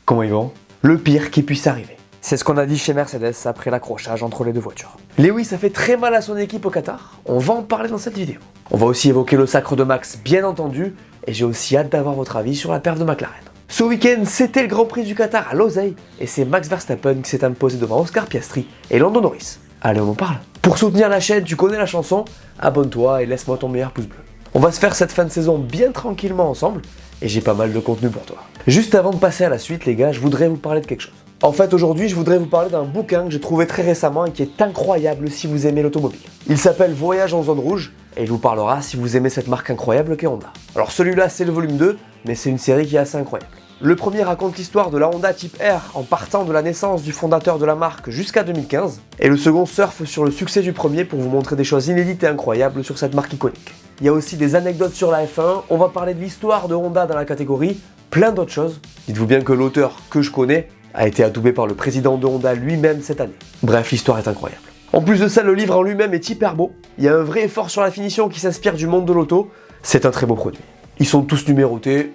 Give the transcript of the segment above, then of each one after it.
Comment ils vont? Le pire qui puisse arriver. C'est ce qu'on a dit chez Mercedes après l'accrochage entre les deux voitures. Lewis a fait très mal à son équipe au Qatar, on va en parler dans cette vidéo. On va aussi évoquer le sacre de Max bien entendu, et j'ai aussi hâte d'avoir votre avis sur la perf de McLaren. Ce week-end, c'était le Grand Prix du Qatar à Losail, et c'est Max Verstappen qui s'est imposé devant Oscar Piastri et Lando Norris. Allez, on en parle. Pour soutenir la chaîne, tu connais la chanson, abonne-toi et laisse-moi ton meilleur pouce bleu. On va se faire cette fin de saison bien tranquillement ensemble, et j'ai pas mal de contenu pour toi. Juste avant de passer à la suite les gars, je voudrais vous parler de quelque chose. En fait aujourd'hui je voudrais vous parler d'un bouquin que j'ai trouvé très récemment et qui est incroyable si vous aimez l'automobile. Il s'appelle Voyage en zone rouge et il vous parlera si vous aimez cette marque incroyable qu'est Honda. Alors celui-là c'est le volume 2, mais c'est une série qui est assez incroyable. Le premier raconte l'histoire de la Honda Type R en partant de la naissance du fondateur de la marque jusqu'à 2015, et le second surfe sur le succès du premier pour vous montrer des choses inédites et incroyables sur cette marque iconique. Il y a aussi des anecdotes sur la F1, on va parler de l'histoire de Honda dans la catégorie, plein d'autres choses. Dites-vous bien que l'auteur que je connais a été adoubé par le président de Honda lui-même cette année. Bref, l'histoire est incroyable. En plus de ça, le livre en lui-même est hyper beau. Il y a un vrai effort sur la finition qui s'inspire du monde de l'auto. C'est un très beau produit. Ils sont tous numérotés,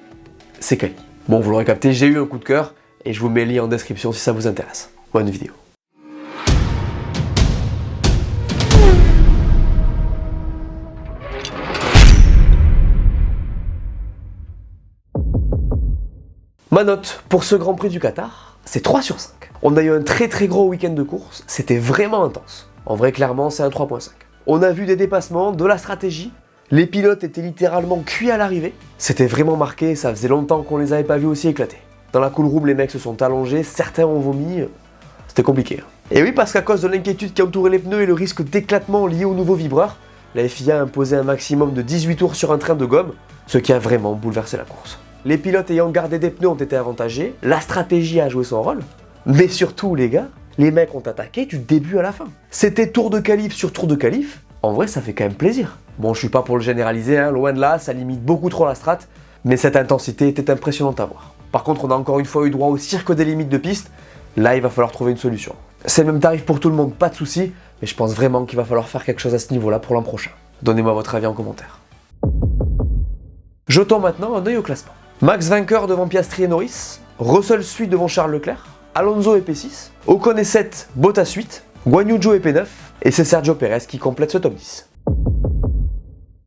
c'est quali. Bon, vous l'aurez capté, j'ai eu un coup de cœur et je vous mets le lien en description si ça vous intéresse. Bonne vidéo. Ma note pour ce Grand Prix du Qatar, c'est 3 sur 5. On a eu un très gros week-end de course, c'était vraiment intense. En vrai, clairement, c'est un 3.5. On a vu des dépassements, de la stratégie, les pilotes étaient littéralement cuits à l'arrivée. C'était vraiment marqué, ça faisait longtemps qu'on les avait pas vus aussi éclater. Dans la cool room, les mecs se sont allongés, certains ont vomi, c'était compliqué. Et oui, parce qu'à cause de l'inquiétude qui entourait les pneus et le risque d'éclatement lié au nouveau vibreur, la FIA a imposé un maximum de 18 tours sur un train de gomme, ce qui a vraiment bouleversé la course. Les pilotes ayant gardé des pneus ont été avantagés, la stratégie a joué son rôle, mais surtout les gars, les mecs ont attaqué du début à la fin. C'était tour de qualif sur tour de qualif, en vrai ça fait quand même plaisir. Bon, je suis pas pour le généraliser, hein, loin de là, ça limite beaucoup trop la strat, mais cette intensité était impressionnante à voir. Par contre, on a encore une fois eu droit au cirque des limites de piste, là il va falloir trouver une solution. C'est le même tarif pour tout le monde, pas de soucis, mais je pense vraiment qu'il va falloir faire quelque chose à ce niveau-là pour l'an prochain. Donnez-moi votre avis en commentaire. Jetons maintenant un œil au classement. Max vainqueur devant Piastri et Norris, Russell suit devant Charles Leclerc, Alonso est P6, Ocon est 7, Bottas 8, Guan Yu Zhou est P9, et c'est Sergio Pérez qui complète ce top 10.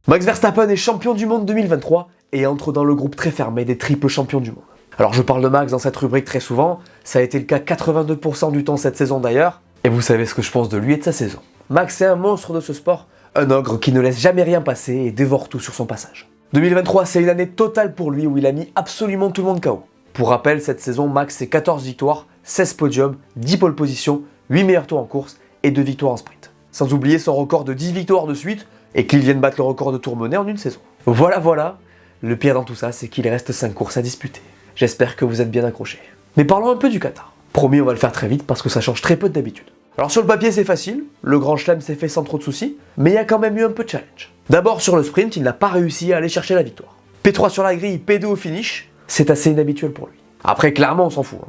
Max Verstappen est champion du monde 2023 et entre dans le groupe très fermé des triples champions du monde. Alors je parle de Max dans cette rubrique très souvent, ça a été le cas 82% du temps cette saison d'ailleurs, et vous savez ce que je pense de lui et de sa saison. Max est un monstre de ce sport, un ogre qui ne laisse jamais rien passer et dévore tout sur son passage. 2023, c'est une année totale pour lui où il a mis absolument tout le monde KO. Pour rappel, cette saison, Max c'est 14 victoires, 16 podiums, 10 pole positions, 8 meilleurs tours en course et 2 victoires en sprint. Sans oublier son record de 10 victoires de suite et qu'il vienne battre le record de tours menés en une saison. Voilà, le pire dans tout ça, c'est qu'il reste 5 courses à disputer. J'espère que vous êtes bien accrochés. Mais parlons un peu du Qatar. Promis, on va le faire très vite parce que ça change très peu d'habitude. Alors sur le papier c'est facile, le Grand Chelem s'est fait sans trop de soucis, mais il y a quand même eu un peu de challenge. D'abord sur le sprint, il n'a pas réussi à aller chercher la victoire. P3 sur la grille, P2 au finish, c'est assez inhabituel pour lui. Après clairement on s'en fout, hein.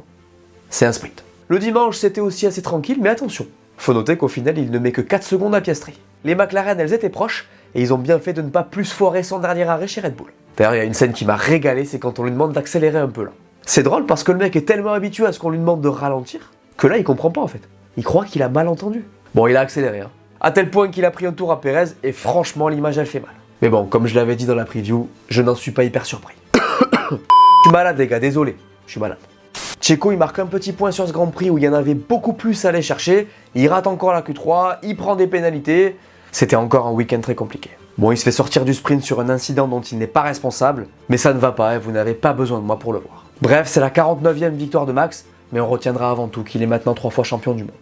C'est un sprint. Le dimanche c'était aussi assez tranquille, mais attention, faut noter qu'au final il ne met que 4 secondes à Piastri. Les McLaren elles étaient proches, et ils ont bien fait de ne pas plus foirer son dernier arrêt chez Red Bull. D'ailleurs il y a une scène qui m'a régalé, c'est quand on lui demande d'accélérer un peu là. C'est drôle parce que le mec est tellement habitué à ce qu'on lui demande de ralentir, que là il comprend pas en fait. Il croit qu'il a mal entendu. Bon, il a accéléré, hein. À tel point qu'il a pris un tour à Pérez, et franchement, l'image, elle fait mal. Mais bon, comme je l'avais dit dans la preview, je n'en suis pas hyper surpris. Je suis malade, les gars, désolé. Je suis malade. Checo, il marque un petit point sur ce Grand Prix où il y en avait beaucoup plus à aller chercher. Il rate encore la Q3, il prend des pénalités. C'était encore un week-end très compliqué. Bon, il se fait sortir du sprint sur un incident dont il n'est pas responsable, mais ça ne va pas et vous n'avez pas besoin de moi pour le voir. Bref, c'est la 49e victoire de Max, mais on retiendra avant tout qu'il est maintenant 3 fois champion du monde.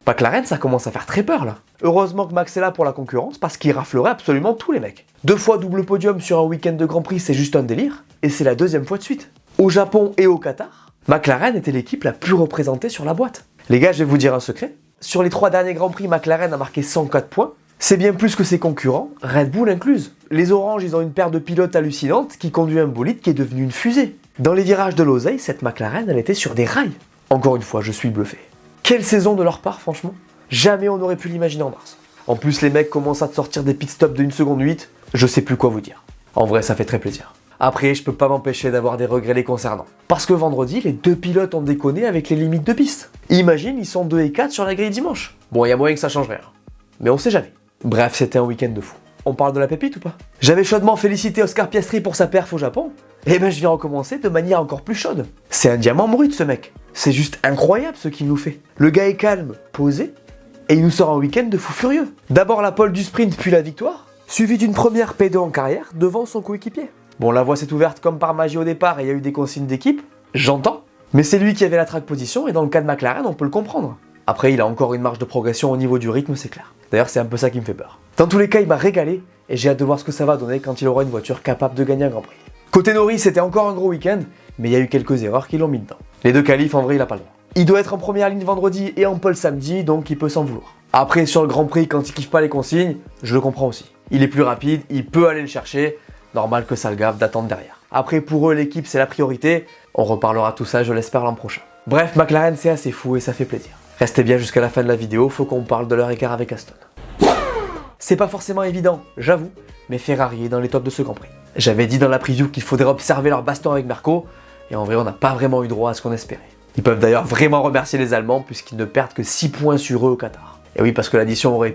McLaren, ça commence à faire très peur là. Heureusement que Max est là pour la concurrence parce qu'il raflerait absolument tous les mecs. 2 fois double podium sur un week-end de Grand Prix, c'est juste un délire. Et c'est la 2e fois de suite. Au Japon et au Qatar, McLaren était l'équipe la plus représentée sur la boîte. Les gars, je vais vous dire un secret. Sur les 3 derniers Grands Prix, McLaren a marqué 104 points. C'est bien plus que ses concurrents, Red Bull incluse. Les Oranges, ils ont une paire de pilotes hallucinante qui conduit un bolide qui est devenu une fusée. Dans les virages de Losail, cette McLaren, elle était sur des rails. Encore une fois, je suis bluffé. Quelle saison de leur part, franchement. Jamais on aurait pu l'imaginer en mars. En plus, les mecs commencent à te sortir des pit stops de 1 seconde 8, je sais plus quoi vous dire. En vrai, ça fait très plaisir. Après, je peux pas m'empêcher d'avoir des regrets les concernant. Parce que vendredi, les deux pilotes ont déconné avec les limites de piste. Imagine, ils sont 2 et 4 sur la grille dimanche. Bon, il y a moyen que ça change rien. Mais on sait jamais. Bref, c'était un week-end de fou. On parle de la pépite ou pas? J'avais chaudement félicité Oscar Piastri pour sa perf au Japon. Et ben je viens recommencer de manière encore plus chaude. C'est un diamant brut ce mec. C'est juste incroyable ce qu'il nous fait. Le gars est calme, posé, et il nous sort un week-end de fou furieux. D'abord la pole du sprint puis la victoire, suivi d'une première P2 en carrière devant son coéquipier. Bon, la voie s'est ouverte comme par magie au départ et il y a eu des consignes d'équipe, j'entends. Mais c'est lui qui avait la track position et dans le cas de McLaren, on peut le comprendre. Après, il a encore une marge de progression au niveau du rythme, c'est clair. D'ailleurs, c'est un peu ça qui me fait peur. Dans tous les cas, il m'a régalé et j'ai hâte de voir ce que ça va donner quand il aura une voiture capable de gagner un Grand Prix. Côté Norris, c'était encore un gros week-end, mais il y a eu quelques erreurs qui l'ont mis dedans. Les deux qualifs, en vrai, il a pas le droit. Il doit être en première ligne vendredi et en pole samedi, donc il peut s'en vouloir. Après, sur le Grand Prix, quand il kiffe pas les consignes, je le comprends aussi. Il est plus rapide, il peut aller le chercher, normal que ça le gave d'attendre derrière. Après, pour eux, l'équipe, c'est la priorité. On reparlera tout ça, je l'espère, l'an prochain. Bref, McLaren, c'est assez fou et ça fait plaisir. Restez bien jusqu'à la fin de la vidéo, faut qu'on parle de leur écart avec Aston. C'est pas forcément évident, j'avoue, mais Ferrari est dans les tops de ce Grand Prix. J'avais dit dans la preview qu'il faudrait observer leur baston avec Marco, et en vrai on n'a pas vraiment eu droit à ce qu'on espérait. Ils peuvent d'ailleurs vraiment remercier les Allemands puisqu'ils ne perdent que 6 points sur eux au Qatar. Et oui, parce que l'addition aurait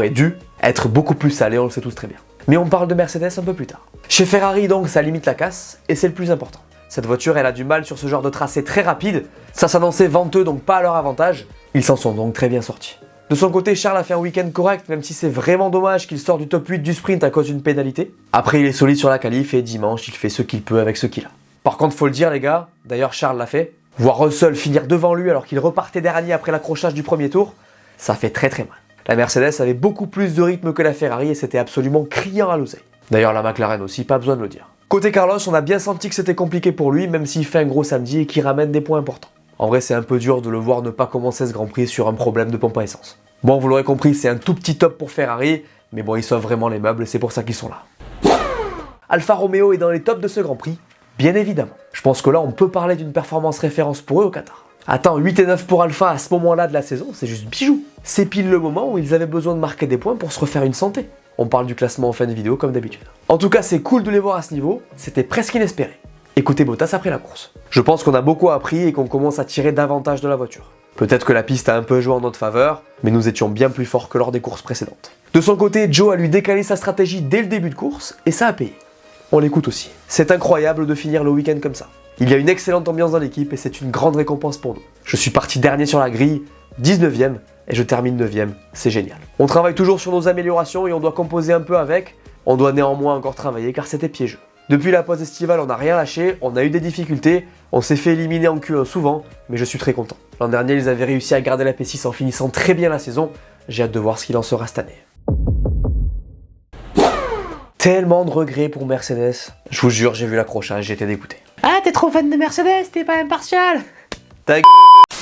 dû être beaucoup plus salée, on le sait tous très bien. Mais on parle de Mercedes un peu plus tard. Chez Ferrari donc ça limite la casse, et c'est le plus important. Cette voiture elle a du mal sur ce genre de tracé très rapide, ça s'annonçait venteux donc pas à leur avantage, ils s'en sont donc très bien sortis. De son côté, Charles a fait un week-end correct, même si c'est vraiment dommage qu'il sorte du top 8 du sprint à cause d'une pénalité. Après, il est solide sur la qualif et dimanche, il fait ce qu'il peut avec ce qu'il a. Par contre, faut le dire les gars, d'ailleurs Charles l'a fait, voir Russell finir devant lui alors qu'il repartait dernier après l'accrochage du premier tour, ça fait très très mal. La Mercedes avait beaucoup plus de rythme que la Ferrari et c'était absolument criant à l'oseille. D'ailleurs la McLaren aussi, pas besoin de le dire. Côté Carlos, on a bien senti que c'était compliqué pour lui, même s'il fait un gros samedi et qu'il ramène des points importants. En vrai, c'est un peu dur de le voir ne pas commencer ce Grand Prix sur un problème de pompe à essence. Bon, vous l'aurez compris, c'est un tout petit top pour Ferrari, mais bon, ils sauvent vraiment les meubles et c'est pour ça qu'ils sont là. Alfa Romeo est dans les tops de ce Grand Prix, bien évidemment. Je pense que là, on peut parler d'une performance référence pour eux au Qatar. Attends, 8 et 9 pour Alfa à ce moment-là de la saison, c'est juste bijou. C'est pile le moment où ils avaient besoin de marquer des points pour se refaire une santé. On parle du classement en fin de vidéo comme d'habitude. En tout cas, c'est cool de les voir à ce niveau, c'était presque inespéré. Écoutez Bottas après la course. Je pense qu'on a beaucoup appris et qu'on commence à tirer davantage de la voiture. Peut-être que la piste a un peu joué en notre faveur, mais nous étions bien plus forts que lors des courses précédentes. De son côté, Joe a lui décalé sa stratégie dès le début de course, et ça a payé. On l'écoute aussi. C'est incroyable de finir le week-end comme ça. Il y a une excellente ambiance dans l'équipe et c'est une grande récompense pour nous. Je suis parti dernier sur la grille, 19ème, et je termine 9ème, c'est génial. On travaille toujours sur nos améliorations et on doit composer un peu avec, on doit néanmoins encore travailler car c'était piégeux. Depuis la pause estivale, on n'a rien lâché, on a eu des difficultés, on s'est fait éliminer en Q1 souvent, mais je suis très content. L'an dernier, ils avaient réussi à garder la P6 en finissant très bien la saison, j'ai hâte de voir ce qu'il en sera cette année. Tellement de regrets pour Mercedes, je vous jure, j'ai vu l'accrochage, j'ai été dégoûté. Ah, t'es trop fan de Mercedes, t'es pas impartial.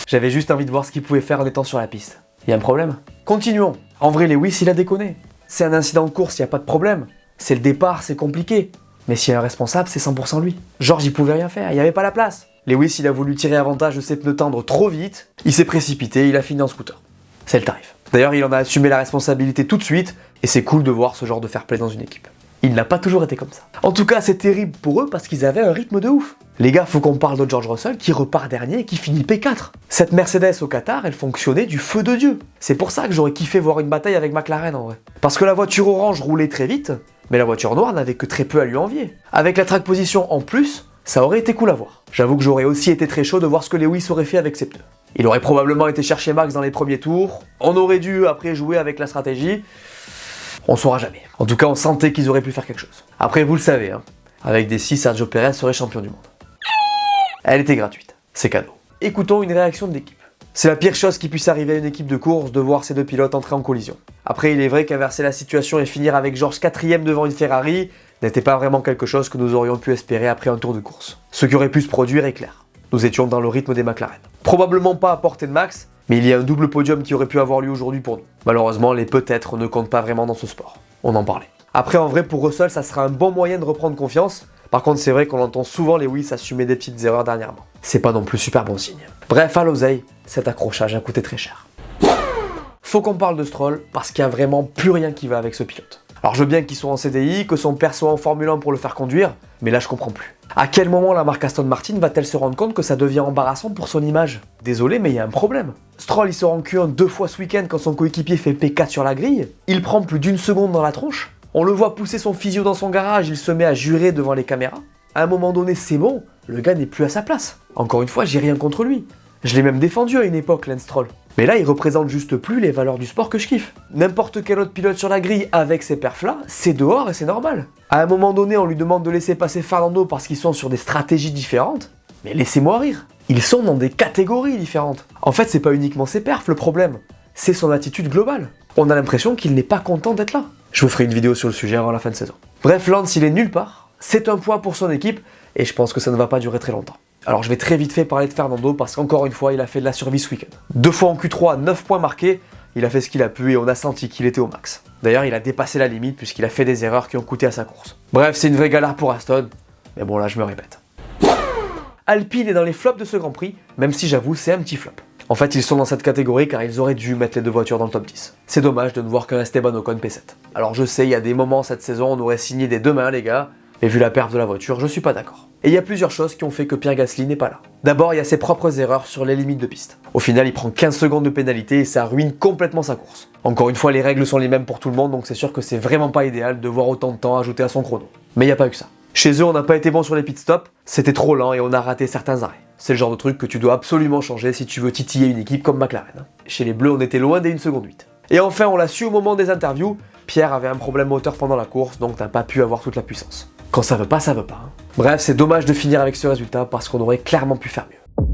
J'avais juste envie de voir ce qu'il pouvait faire en étant sur la piste. Y a un problème? Continuons. En vrai, Lewis, il a déconné. C'est un incident de course, y a pas de problème. C'est le départ, c'est compliqué. Mais s'il y a un responsable, c'est 100% lui. George, il pouvait rien faire, il n'y avait pas la place. Lewis, il a voulu tirer avantage de ses pneus tendres trop vite, il s'est précipité, il a fini en scooter. C'est le tarif. D'ailleurs, il en a assumé la responsabilité tout de suite, et c'est cool de voir ce genre de fair play dans une équipe. Il n'a pas toujours été comme ça. En tout cas, c'est terrible pour eux parce qu'ils avaient un rythme de ouf. Les gars, faut qu'on parle de George Russell qui repart dernier et qui finit P4. Cette Mercedes au Qatar, elle fonctionnait du feu de Dieu. C'est pour ça que j'aurais kiffé voir une bataille avec McLaren en vrai. Parce que la voiture orange roulait très vite, mais la voiture noire n'avait que très peu à lui envier. Avec la track position en plus, ça aurait été cool à voir. J'avoue que j'aurais aussi été très chaud de voir ce que Lewis aurait fait avec ses pneus. Il aurait probablement été chercher Max dans les premiers tours, on aurait dû après jouer avec la stratégie, on saura jamais. En tout cas, on sentait qu'ils auraient pu faire quelque chose. Après, vous le savez, hein, avec des 6, Sergio Perez serait champion du monde. Elle était gratuite, c'est cadeau. Écoutons une réaction de l'équipe. C'est la pire chose qui puisse arriver à une équipe de course de voir ces deux pilotes entrer en collision. Après, il est vrai qu'inverser la situation et finir avec George 4ème devant une Ferrari n'était pas vraiment quelque chose que nous aurions pu espérer après un tour de course. Ce qui aurait pu se produire est clair. Nous étions dans le rythme des McLaren. Probablement pas à portée de Max, mais il y a un double podium qui aurait pu avoir lieu aujourd'hui pour nous. Malheureusement, les peut-être ne comptent pas vraiment dans ce sport. On en parlait. Après, en vrai, pour Russell, ça sera un bon moyen de reprendre confiance. Par contre, c'est vrai qu'on entend souvent Lewis assumer des petites erreurs dernièrement. C'est pas non plus super bon signe. Bref, à l'oseille, cet accrochage a coûté très cher. Faut qu'on parle de Stroll, parce qu'il n'y a vraiment plus rien qui va avec ce pilote. Alors je veux bien qu'ils soient en CDI, que son père soit en Formule 1 pour le faire conduire, mais là je comprends plus. À quel moment la marque Aston Martin va-t-elle se rendre compte que ça devient embarrassant pour son image? Désolé, mais il y a un problème. Stroll il se rend Q1 2 fois ce week-end quand son coéquipier fait P4 sur la grille, il prend plus d'une seconde dans la tronche, on le voit pousser son physio dans son garage, il se met à jurer devant les caméras. À un moment donné, c'est bon, le gars n'est plus à sa place. Encore une fois, j'ai rien contre lui. Je l'ai même défendu à une époque, Lance Stroll. Mais là, il représente juste plus les valeurs du sport que je kiffe. N'importe quel autre pilote sur la grille avec ces perfs-là, c'est dehors et c'est normal. À un moment donné, on lui demande de laisser passer Fernando parce qu'ils sont sur des stratégies différentes. Mais laissez-moi rire. Ils sont dans des catégories différentes. En fait, c'est pas uniquement ses perfs le problème, c'est son attitude globale. On a l'impression qu'il n'est pas content d'être là. Je vous ferai une vidéo sur le sujet avant la fin de saison. Bref, Lance, il est nulle part. C'est un point pour son équipe et je pense que ça ne va pas durer très longtemps. Alors je vais très vite fait parler de Fernando parce qu'encore une fois il a fait de la survie ce week-end. 2 fois en Q3, 9 points marqués, il a fait ce qu'il a pu et on a senti qu'il était au max. D'ailleurs il a dépassé la limite puisqu'il a fait des erreurs qui ont coûté à sa course. Bref, c'est une vraie galère pour Aston, mais bon là je me répète. Alpine est dans les flops de ce Grand Prix, même si j'avoue c'est un petit flop. En fait ils sont dans cette catégorie car ils auraient dû mettre les deux voitures dans le top 10. C'est dommage de ne voir qu'un Esteban Ocon P7. Alors je sais, il y a des moments cette saison on aurait signé des deux mains les gars, mais vu la perte de la voiture, je suis pas d'accord. Et il y a plusieurs choses qui ont fait que Pierre Gasly n'est pas là. D'abord, il y a ses propres erreurs sur les limites de piste. Au final, il prend 15 secondes de pénalité et ça ruine complètement sa course. Encore une fois, les règles sont les mêmes pour tout le monde, donc c'est sûr que c'est vraiment pas idéal de voir autant de temps ajouté à son chrono. Mais il n'y a pas eu que ça. Chez eux, on n'a pas été bon sur les pit stops, c'était trop lent et on a raté certains arrêts. C'est le genre de truc que tu dois absolument changer si tu veux titiller une équipe comme McLaren. Chez les Bleus, on était loin des 1 seconde 8. Et enfin, on l'a su au moment des interviews, Pierre avait un problème moteur pendant la course, donc n'a pas pu avoir toute la puissance. Quand ça veut pas, ça veut pas. Hein. Bref, c'est dommage de finir avec ce résultat parce qu'on aurait clairement pu faire mieux.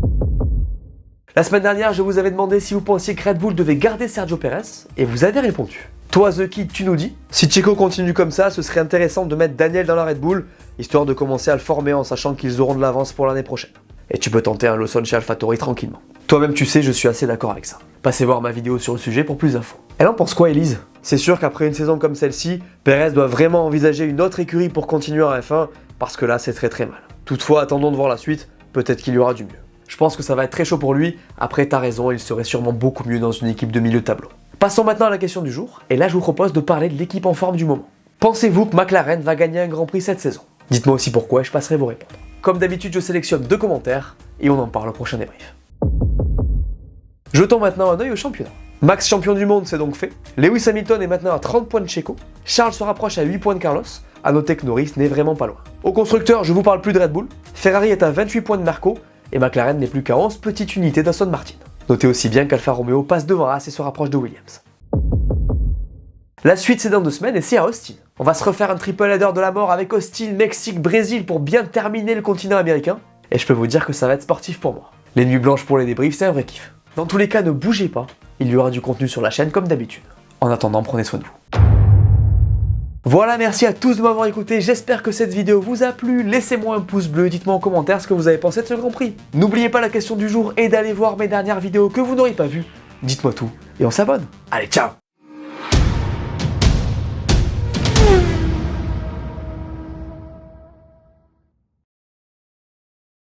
La semaine dernière, je vous avais demandé si vous pensiez que Red Bull devait garder Sergio Pérez, et vous avez répondu. Toi, The Kid, tu nous dis, si Checo continue comme ça, ce serait intéressant de mettre Daniel dans la Red Bull, histoire de commencer à le former en sachant qu'ils auront de l'avance pour l'année prochaine. Et tu peux tenter un Lawson chez AlphaTauri tranquillement. Toi-même, tu sais, je suis assez d'accord avec ça. Passez voir ma vidéo sur le sujet pour plus d'infos. Elle en pense quoi, Elise? C'est sûr qu'après une saison comme celle-ci, Pérez doit vraiment envisager une autre écurie pour continuer en F1, parce que là, c'est très mal. Toutefois, attendons de voir la suite, peut-être qu'il y aura du mieux. Je pense que ça va être très chaud pour lui, après t'as raison, il serait sûrement beaucoup mieux dans une équipe de milieu de tableau. Passons maintenant à la question du jour, et là je vous propose de parler de l'équipe en forme du moment. Pensez-vous que McLaren va gagner un Grand Prix cette saison? Dites-moi aussi pourquoi et je passerai vous répondre. Comme d'habitude, je sélectionne 2 commentaires, et on en parle au prochain débrief. Jetons maintenant un œil au championnat. Max champion du monde, c'est donc fait. Lewis Hamilton est maintenant à 30 points de Checo. Charles se rapproche à 8 points de Carlos. À noter que Norris n'est vraiment pas loin. Au constructeur, je vous parle plus de Red Bull. Ferrari est à 28 points de Marco. Et McLaren n'est plus qu'à 11 petites unités d'Aston Martin. Notez aussi bien qu'Alfa Romeo passe devant Haas et se rapproche de Williams. La suite c'est dans 2 semaines et c'est à Austin. On va se refaire un triple header de la mort avec Austin, Mexique, Brésil pour bien terminer le continent américain. Et je peux vous dire que ça va être sportif pour moi. Les nuits blanches pour les débriefs, c'est un vrai kiff. Dans tous les cas, ne bougez pas, il y aura du contenu sur la chaîne comme d'habitude. En attendant, prenez soin de vous. Voilà, merci à tous de m'avoir écouté, j'espère que cette vidéo vous a plu, laissez-moi un pouce bleu, dites-moi en commentaire ce que vous avez pensé de ce Grand Prix. N'oubliez pas la question du jour et d'aller voir mes dernières vidéos que vous n'aurez pas vues, dites-moi tout et on s'abonne. Allez, ciao!